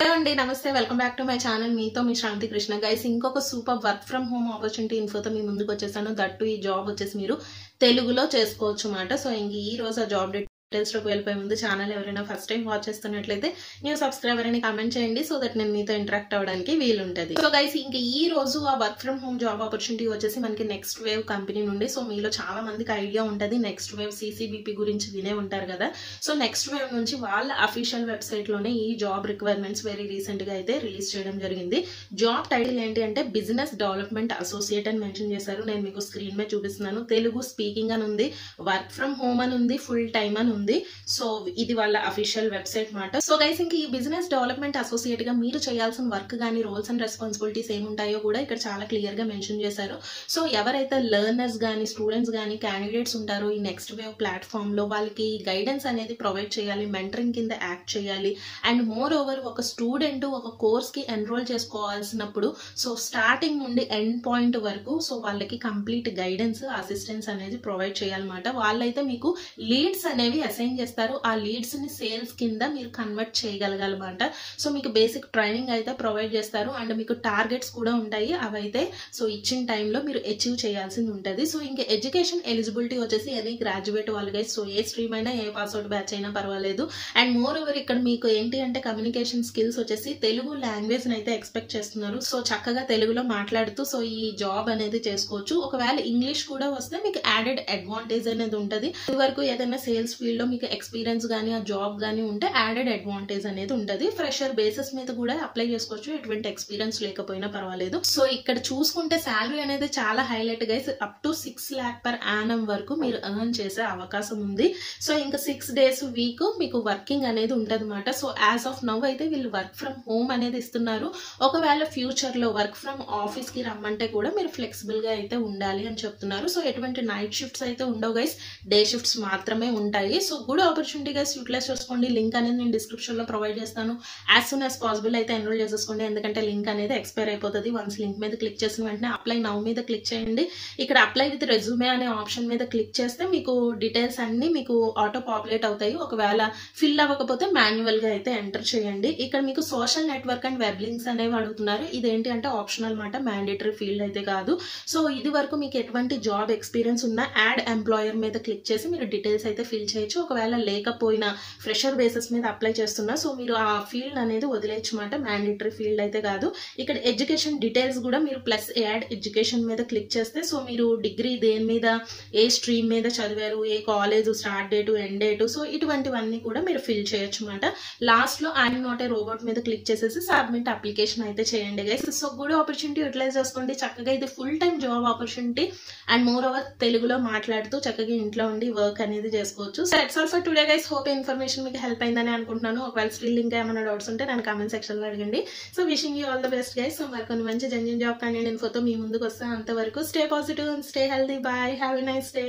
Hello అండి, నమస్తే. Welcome back to my channel. మీతో మీ శాంతి కృష్ణ. గైస్, ఇంకొక super work from home opportunity ఇన్ఫోతో మీ ముందుకు వచ్చేసాను. దట్టు ఈ జాబ్ వచ్చేసి మీరు తెలుగులో చేసుకోవచ్చు అన్నమాట. సో ఇంక ఈ రోజు ఆ జాబ్ డీటెయిల్స్ లోకి వెళ్ళిపోయే ముందు ఛానల్ ఎవరైనా ఫస్ట్ టైం వాచ్ చేస్తున్నట్లయితే న్యూ సబ్స్క్రైబర్ అని కామెంట్ చేయండి, సో దట్ నేను మీతో ఇంటరాక్ట్ అవ్వడానికి వీలుంటది. సో గైస్, ఇంక ఈ రోజు ఆ work from home job opportunity వచ్చేసి మనకి నెక్స్ట్ వేవ్ కంపెనీ నుండి. సో మీలో చాలా మందికి ఐడియా ఉంటది, నెక్స్ట్ వేవ్ CCBP గురించి వినే ఉంటారు కదా. సో నెక్స్ట్ వేవ్ నుంచి వాళ్ళ అఫీషియల్ వెబ్సైట్ లోనే ఈ జాబ్ రిక్వైర్మెంట్స్ వెరీ రీసెంట్ గా అయితే రిలీజ్ చేయడం జరిగింది. జాబ్ టైటిల్ ఏంటి అంటే బిజినెస్ డెవలప్మెంట్ అసోసియేట్ అని మెన్షన్ చేశారు. నేను మీకు స్క్రీన్ మీద చూపిస్తున్నాను. తెలుగు స్పీకింగ్ అని ఉంది, వర్క్ ఫ్రమ్ హోమ్ అని ఉంది, ఫుల్ టైమ్ అని ఉంది. సో ఇది వాళ్ళ అఫీషియల్ వెబ్సైట్ మాట. సో గైస్, ఇంక ఈ బిజినెస్ డెవలప్మెంట్ అసోసియేట్ గా మీరు చేయాల్సిన వర్క్ గానీ రోల్స్ అండ్ రెస్పాన్సిబిలిటీస్ ఏముంటాయో కూడా ఇక్కడ చాలా క్లియర్ గా మెన్షన్ చేశారు. సో ఎవరైతే లెర్నర్స్ గానీ స్టూడెంట్స్ గానీ క్యాండిడేట్స్ ఉంటారో ఈ నెక్స్ట్ వేవ్ ప్లాట్ఫామ్ లో వాళ్ళకి గైడెన్స్ అనేది ప్రొవైడ్ చేయాలి, మెంటరింగ్ కింద యాక్ట్ చేయాలి. అండ్ మోర్ ఓవర్ ఒక స్టూడెంట్ ఒక కోర్స్ కి ఎన్రోల్ చేసుకోవాల్సినప్పుడు సో స్టార్టింగ్ నుండి ఎండ్ పాయింట్ వరకు సో వాళ్ళకి కంప్లీట్ గైడెన్స్ అసిస్టెన్స్ అనేది ప్రొవైడ్ చేయాలన్నమాట. వాళ్ళైతే మీకు లీడ్స్ అనేవి అసైన్ చేస్తారు. ఆ లీడ్స్ ని సేల్స్ కింద మీరు కన్వర్ట్ చేయగలగాలన్నమాట. సో మీకు బేసిక్ ట్రైనింగ్ అయితే ప్రొవైడ్ చేస్తారు అండ్ మీకు టార్గెట్స్ కూడా ఉంటాయి. అవైతే సో ఇచ్చిన టైంలో మీరు అచీవ్ చేయాల్సింది ఉంటుంది. సో ఇంకా ఎడ్యుకేషన్ ఎలిజిబిలిటీ వచ్చేసి ఎనీ గ్రాడ్యుయేట్ వాళ్ళకి సో ఏ స్ట్రీమ్ అయినా ఏ పాస్అవుట్ బ్యాచ్ అయినా పర్వాలేదు. అండ్ మోర్ ఓవర్ ఇక్కడ మీకు ఏంటి అంటే కమ్యూనికేషన్ స్కిల్స్ వచ్చేసి తెలుగు లాంగ్వేజ్ అయితే ఎక్స్పెక్ట్ చేస్తున్నారు. సో చక్కగా తెలుగులో మాట్లాడుతూ సో ఈ జాబ్ అనేది చేసుకోవచ్చు. ఒకవేళ ఇంగ్లీష్ కూడా వస్తే మీకు యాడెడ్ అడ్వాంటేజ్ అనేది ఉంటుంది. ఇది వరకు ఏదైనా సేల్స్ ఫీల్డ్ లో మీకు ఎక్స్పీరియన్స్ గానీ ఆ జాబ్ గానీ ఉంటే యాడెడ్ అడ్వాంటేజ్ అనేది ఉంటుంది. ఫ్రెషర్ బేసిస్ మీద కూడా అప్లై చేసుకోవచ్చు, ఎటువంటి ఎక్స్పీరియన్స్ లేకపోయినా పర్వాలేదు. సో ఇక్కడ చూసుకుంటే శాలరీ అనేది చాలా highlight guys. Up to 6 lakh per annum వరకు మీరు ఎర్న్ చేసే అవకాశం ఉంది. సో ఇంకా 6 days వీక్ మీకు వర్కింగ్ అనేది ఉంటది అనమాట. సో యాజ్ ఆఫ్ నవ్ అయితే వీళ్ళు వర్క్ ఫ్రమ్ హోమ్ అనేది ఇస్తున్నారు. ఒకవేళ ఫ్యూచర్ లో వర్క్ ఫ్రమ్ ఆఫీస్ కి రమ్మంటే కూడా మీరు ఫ్లెక్సిబుల్ గా అయితే ఉండాలి అని చెప్తున్నారు. సో ఎటువంటి నైట్ షిఫ్ట్స్ అయితే ఉండవు గైస్, డే షిఫ్ట్స్ మాత్రమే ఉంటాయి. So good opportunity guys, utilize చేసుకోండి. లింక్ అనేది నేను డిస్క్రిప్షన్ లో ప్రొవైడ్ చేస్తాను. యాజ్ సూన్ యాజ్ పాసిబుల్ అయితే ఎన్రోల్ చేసేసుకోండి, ఎందుకంటే లింక్ అనేది ఎక్స్పైర్ అయిపోతుంది. వన్స్ లింక్ మీద క్లిక్ చేసిన వెంటనే అప్లై నౌ మీద క్లిక్ చేయండి. ఇక్కడ అప్లై విత్ రెజ్యూమే అనే ఆప్షన్ మీద క్లిక్ చేస్తే మీకు డీటెయిల్స్ అన్ని మీకు ఆటో పాపులేట్ అవుతాయి. ఒకవేళ ఫిల్ అవ్వకపోతే మాన్యువల్ గా అయితే ఎంటర్ చేయండి. ఇక్కడ మీకు social network and web links అనేవి అడుగుతున్నారు. ఇదేంటి అంటే ఆప్షనల్ మాట, మ్యాండేటరీ ఫీల్డ్ అయితే కాదు. సో ఇది వరకు మీకు ఎటువంటి జాబ్ ఎక్స్పీరియన్స్ ఉన్న యాడ్ ఎంప్లాయర్ మీద క్లిక్ చేసి మీరు డీటెయిల్స్ అయితే ఫిల్ చేయొచ్చు. ఒకవేళ లేకపోయినా ఫ్రెషర్ బేసిస్ మీద అప్లై చేస్తున్నా సో మీరు ఆ ఫీల్డ్ అనేది వదిలేయచ్చు మాట, మ్యాండేటరీ ఫీల్డ్ అయితే కాదు. ఇక్కడ ఎడ్యుకేషన్ డీటెయిల్స్ కూడా మీరు ప్లస్ యాడ్ ఎడ్యుకేషన్ మీద క్లిక్ చేస్తే సో మీరు డిగ్రీ దేని మీద ఏ స్ట్రీమ్ మీద చదివారు, ఏ college, start date, end date, so ఇటువంటివన్నీ కూడా మీరు ఫిల్ చేయొచ్చు అనమాట. లాస్ట్ లో ఐఎమ్ నాట్ ఏ రోబోట్ మీద క్లిక్ చేసేసి సబ్మిట్ అప్లికేషన్ అయితే చేయండి guys. So good opportunity utilize చేసుకోండి. చక్కగా ఇది full time job opportunity and moreover తెలుగులో మాట్లాడుతూ చక్కగా ఇంట్లో ఉండి వర్క్ అనేది చేసుకోవచ్చు. So that's all for today guys. Hope information మీకు హెల్ప్ అయిందని అనుకుంటున్నాను. ఒకవేళ స్టిల్ ఇంకా ఏమైనా డౌట్స్ ఉంటే నేను కామెంట్ సెక్షన్ లో అడగండి. So wishing you all the best guys. So మరి కొన్ని మంచి జెన్యూన్ జాబ్ కంటెంట్ ఇన్ఫోతో మీ ముందుకు వస్తాను. అంతవరకు stay positive and stay healthy. Bye, have a nice day.